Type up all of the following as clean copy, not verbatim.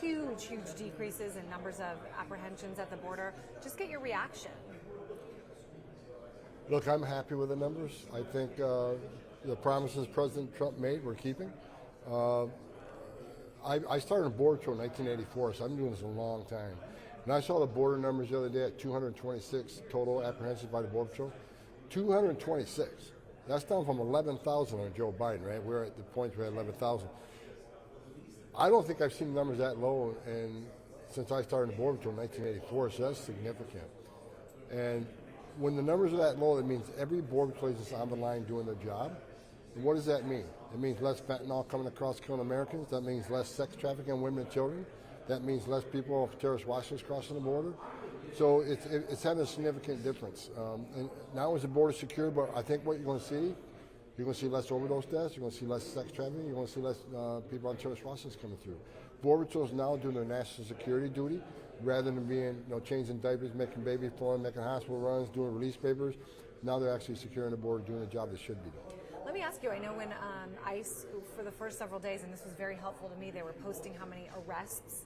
huge decreases in numbers of apprehensions at the border. Just get your reaction. Look, I'm happy with the numbers. I think the promises President Trump made, we're keeping. I started on Border Patrol in 1984, so I've been doing this a long time. And I saw the border numbers the other day at 226 total apprehensions by the Border Patrol. 226. That's down from 11,000 on Joe Biden, right? We're at the point where we're at 11,000. I don't think I've seen numbers that low since I started the Border Patrol in 1984, so that's significant. And when the numbers are that low, it means every Border Patrol agent is on the line doing their job. And what does that mean? It means less fentanyl coming across killing Americans. That means less sex trafficking on women and children. That means less people of terrorist watch lists crossing the border. So it's having a significant difference. And now is the border secure, but I think what you're going to see less overdose deaths, you're going to see less sex trafficking, you're going to see less people on terrorist watch lists coming through. Border Patrol is now doing their national security duty rather than being, changing diapers, making baby formula, making hospital runs, doing release papers. Now they're actually securing the border, doing the job they should be doing. Let me ask you, I know when ICE, for the first several days, and this was very helpful to me, they were posting how many arrests,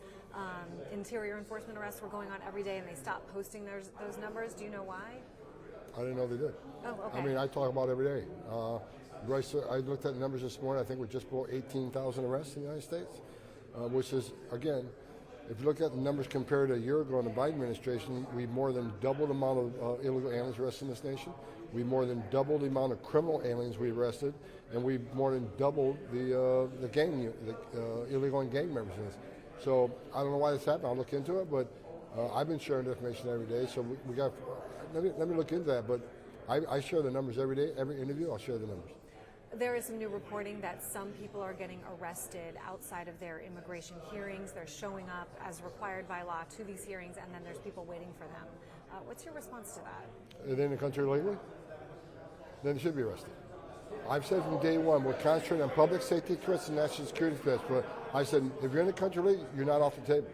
interior enforcement arrests were going on every day, and they stopped posting those numbers. Do you know why? I didn't know they did. Oh, okay. I mean, I talk about it every day. I looked at the numbers this morning. I think we're just below 18,000 arrests in the United States, which is, again, if you look at the numbers compared to a year ago in the Biden administration, we more than doubled the amount of illegal aliens arrested in this nation. We more than doubled the amount of criminal aliens we arrested, and we more than doubled the illegal and gang members in this. So I don't know why this happened. I'll look into it, but I've been sharing the information every day. So we got. Let me look into that. But I share the numbers every day. Every interview, I'll share the numbers. There is some new reporting that some people are getting arrested outside of their immigration hearings. They're showing up as required by law to these hearings, and then there's people waiting for them. What's your response to that? Are they in the country illegally? Then they should be arrested. I've said from day one, we're concentrating on public safety threats and national security threats. But I said, if you're in the country illegally, you're not off the table.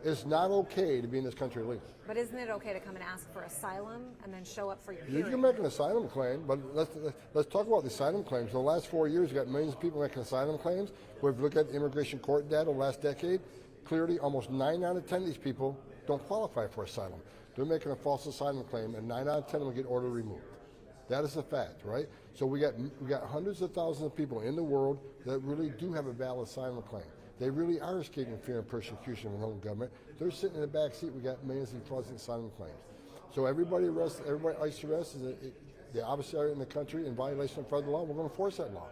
It's not okay to be in this country illegally. But isn't it okay to come and ask for asylum and then show up for your hearing? You can make an asylum claim, but let's talk about the asylum claims. In the last 4 years, we've got millions of people making asylum claims. We've looked at immigration court data the last decade. Clearly, almost 9 out of 10 of these people don't qualify for asylum. They're making a false asylum claim, and 9 out of 10 will get order removed. That is a fact, right? So we got hundreds of thousands of people in the world that really do have a valid asylum claim. They really are escaping fear and persecution from the home government. They're sitting in the back seat. We got millions of fraudulent asylum claims. So everybody ICE arrests, they obviously are in the country in violation of federal law. We're going to enforce that law.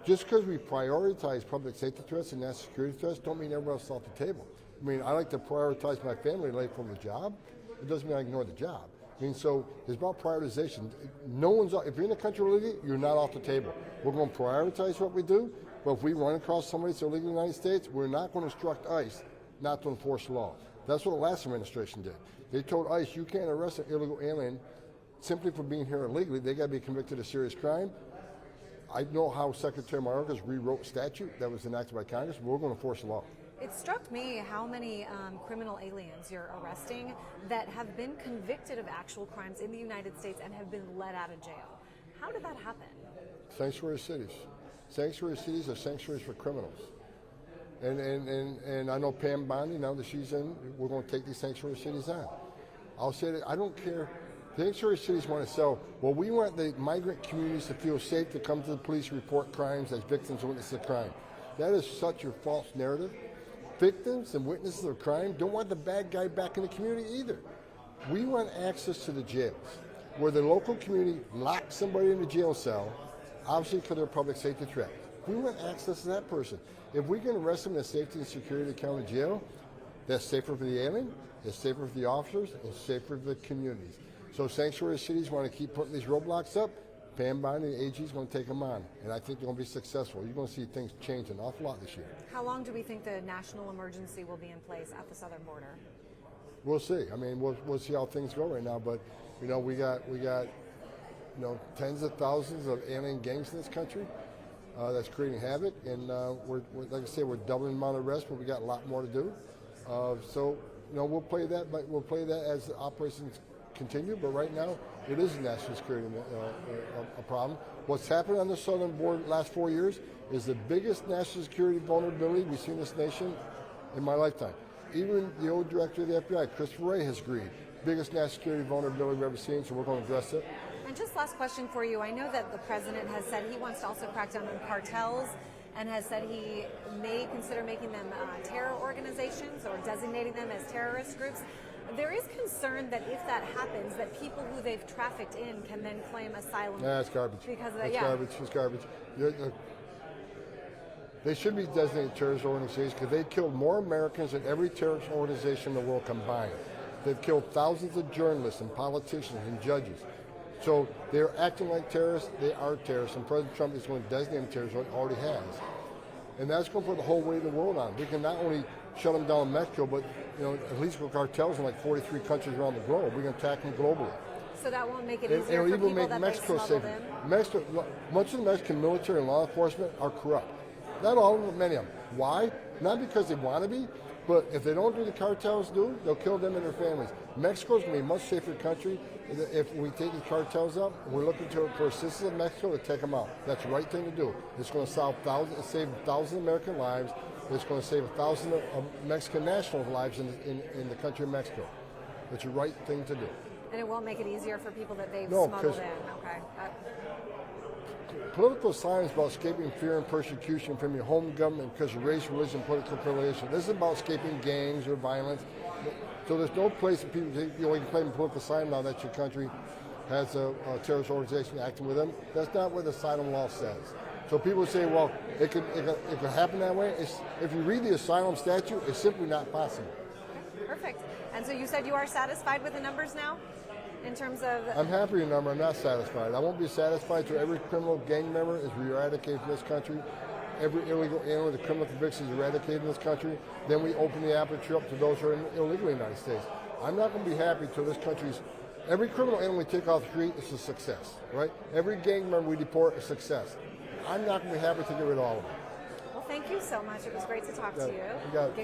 Just because we prioritize public safety threats and national security threats, don't mean everyone else is off the table. I mean, I like to prioritize my family life over the job. It doesn't mean I ignore the job. I mean, so it's about prioritization. If you're in the country illegally, you're not off the table. We're going to prioritize what we do, but if we run across somebody that's illegal in the United States, we're not going to instruct ICE not to enforce the law. That's what the last administration did. They told ICE, you can't arrest an illegal alien simply for being here illegally. They got to be convicted of serious crime. I know how Secretary Mayorkas rewrote statute that was enacted by Congress. We're going to enforce the law. It struck me how many criminal aliens you're arresting that have been convicted of actual crimes in the United States and have been let out of jail. How did that happen? Sanctuary cities. Sanctuary cities are sanctuaries for criminals. And I know Pam Bondi, now that she's in, we're going to take these sanctuary cities on. I'll say that I don't care. Sanctuary cities want to sell, well, we want the migrant communities to feel safe to come to the police and report crimes as victims and witnesses of crime. That is such a false narrative. Victims and witnesses of crime don't want the bad guy back in the community either. We want access to the jails, where the local community locks somebody in the jail cell, obviously because they're a public safety threat. We want access to that person. If we can arrest them in the safety and security of the county jail, that's safer for the alien, it's safer for the officers, it's safer for the communities. So sanctuary cities want to keep putting these roadblocks up. Pam Bondi, the AG, is going to take them on, and I think they're going to be successful. You're going to see things change an awful lot this year. How long do we think the national emergency will be in place at the southern border? We'll see. I mean, we'll see how things go right now, but we got tens of thousands of alien gangs in this country that's creating havoc, and we're like I say, we're doubling the amount of arrests, but we got a lot more to do. So we'll play that, but we'll play that as the operations continue. But right now, it is a national security a problem. What's happened on the southern border the last 4 years is the biggest national security vulnerability we've seen in this nation in my lifetime. Even the old director of the FBI, Christopher Wray, has agreed. Biggest national security vulnerability we've ever seen, so we're going to address it. And just last question for you. I know that the president has said he wants to also crack down on cartels and has said he may consider making them terror organizations or designating them as terrorist groups. There is concern that if that happens, that people who they've trafficked in can then claim asylum. Nah, it's garbage. Because of that, It's garbage. They should be designated terrorist organizations because they killed more Americans than every terrorist organization in the world combined. They've killed thousands of journalists and politicians and judges. So they're acting like terrorists. They are terrorists, and President Trump is going to designate them terrorists, what he already has. And that's going to put the whole weight of the world on. We can not only shut them down in Mexico, but at least with cartels in like 43 countries around the globe. We can attack them globally. So that won't make it easier for people that Mexico they smuggled in? Much of the Mexican military and law enforcement are corrupt. Not all of them, but many of them. Why? Not because they want to be, but if they don't do the cartels do, they'll kill them and their families. Mexico's going to be a much safer country if we take the cartels up. We're looking for assistance in Mexico to take them out. That's the right thing to do. It's going to save thousands of American lives. It's going to save 1,000 of Mexican nationals' lives in the country of Mexico. It's the right thing to do. And it won't make it easier for people that they've smuggled in. Okay. Political science is about escaping fear and persecution from your home government because of race, religion, political affiliation. This is about escaping gangs or violence. So there's no place that people think, you can claim political asylum now that your country has a terrorist organization acting with them. That's not what the asylum law says. So people say, well, it could happen that way. If you read the asylum statute, it's simply not possible. Perfect. And so you said you are satisfied with the numbers now? In terms of... I'm happy with the number. I'm not satisfied. I won't be satisfied until every criminal gang member is eradicated from this country. Every illegal alien with a criminal conviction is eradicated in this country. Then we open the aperture up to those who are illegally in the United States. I'm not going to be happy until this country's... Every criminal alien we take off the street is a success, right? Every gang member we deport is a success. I'm not going to be happy to get rid of all of them. Well, thank you so much. It was great to talk to you. You got it.